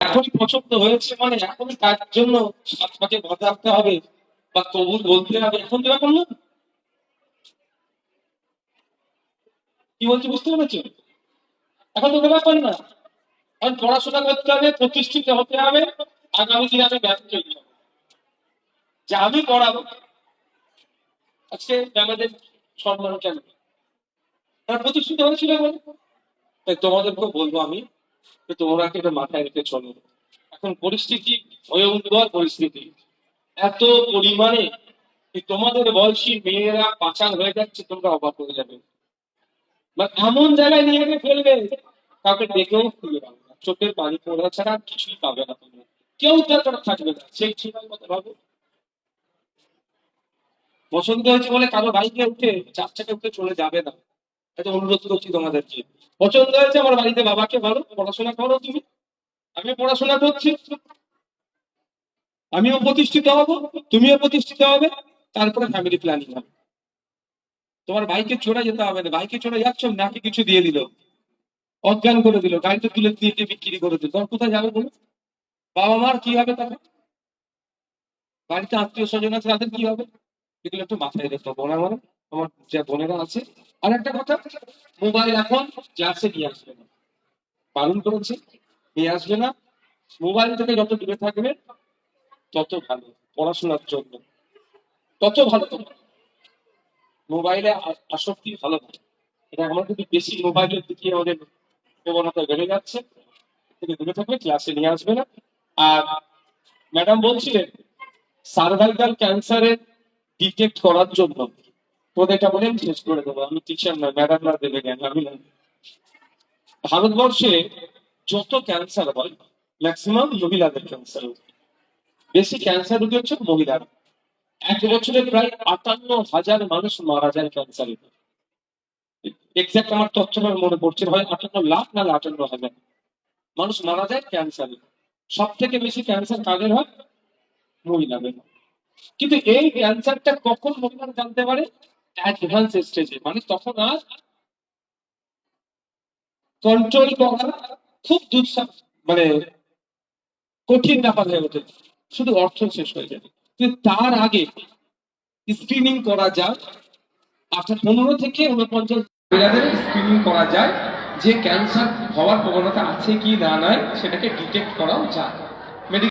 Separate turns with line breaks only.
এখনই পছন্দ হয়েছে মানে এখনই তার জন্য সাত পাকে বাধা রাখতে হবে বা কবুল বলতে হবে, এখন তো ব্যাপার না। কি বলছি বুঝতে পেরেছো? এখন তো ব্যাপার না। এখন পড়াশোনা করতে হবে, প্রতিষ্ঠিত হতে হবে, আগামী দিনে আমি ব্যস্ত চলতে হবে যে আমি পড়াবো। আজকে আমাদের সম্মান কেন? তারা প্রতিষ্ঠিত হয়েছিল বলে। তাই তোমাদেরকেও বলবো আমি যে তোমরা কিন্তু মাথায় রেখে চলো। এখন পরিস্থিতি ভয়ঙ্কর পরিস্থিতি, এত পরিমাণে তোমাদের বয়সী মেয়েরা পাচার হয়ে যাচ্ছে, তোমরা অবাক হয়ে যাবে। বা এমন জায়গায় নিয়ে গিয়ে ফেলবে, কাউকে দেখেও খুঁজে পাবে না, চোখের পানি পড়া ছাড়া কিছুই পাবে না তোমরা। কেউ তার থাকবে না, সেই সময় কথা ভাবো। পছন্দ হয়েছে বলে কারো বাইকে উঠে চার চাকা উঠে চলে যাবে না। এটা অনুরোধ করছি তোমাদেরকে। পছন্দ হয়েছে আমার বাড়িতে বাবাকে বলো পড়াশোনা করো তুমি, আমি পড়াশোনা করছি, আমিও প্রতিষ্ঠিত হব, তুমিও প্রতিষ্ঠিত হবে, তারপরে ফ্যামিলি প্ল্যানিং হবে। তোমার বাইকে চড়ে যেতে হবে না, বাইকে চড়ে যাচ্ছ নাকি কিছু দিয়ে দিল, অজ্ঞান করে দিল, গাড়িতে তুলে দিয়ে বিক্রি করে দিল, তখন কোথায় যাবে বলো? বাবা মার কি হবে তখন? বাড়িতে আত্মীয় স্বজন আছে তাদের কি হবে? এগুলো একটু মাথায় রেখো বোনা, মানে আমার যে বোনেরা আছে। আর একটা কথা, মোবাইল এখন ক্লাসে নিয়ে আসবে না, বারণ করেছে, নিয়ে আসবে না। মোবাইল থেকে যত দূরে থাকবে তত ভালো পড়াশোনার জন্য, তত ভালো। তোমার মোবাইলে আসক্তি ভালো না, এটা আমার কিন্তু বেশি মোবাইলের দিকে আমাদের প্রবণতা বেড়ে যাচ্ছে। থেকে দূরে থাকবে, ক্লাসে নিয়ে আসবে না। আর ম্যাডাম বলছিলেন সার্ভাইকাল ক্যান্সারের ডিটেক্ট করার জন্য, তোদের এটা বলে আমি শেষ করে দেবো, আমি টিচার নয়, ম্যাডামরা দেবে জ্ঞান, আমি না। ভারতবর্ষে যত ক্যান্সার হয় ম্যাক্সিমাম মহিলাদের ক্যান্সার, বেশি ক্যান্সার রোগী হচ্ছে মহিলারা। এক বছরে প্রায় 58,000 মানুষ মারা যায় ক্যান্সারে। এক্সাক্ট আমার তথ্যটা মনে পড়ছে, হয় 58 লাখ না 58,000 মানুষ মারা যায় ক্যান্সারে। সব থেকে বেশি ক্যান্সার কাদের হয়? মহিলাদের। কিন্তু এই ক্যান্সারটা কখন মহিলারা জানতে পারে? অ্যাডভান্স স্টেজে, মানে তখন আর কন্ট্রোল করা খুব দুঃসাহ, মানে কঠিন ব্যাপার হয়ে ওঠে, শুধু অর্থ শেষ হয়ে যাবে। কিন্তু তার আগে স্ক্রিনিং করা যায়, 15 থেকে 49 মহিলাদের স্ক্রিনিং করা যায়, যে ক্যান্সার হওয়ার প্রবণতা আছে কি না নাই সেটাকে ডিটেক্ট করাও যায়।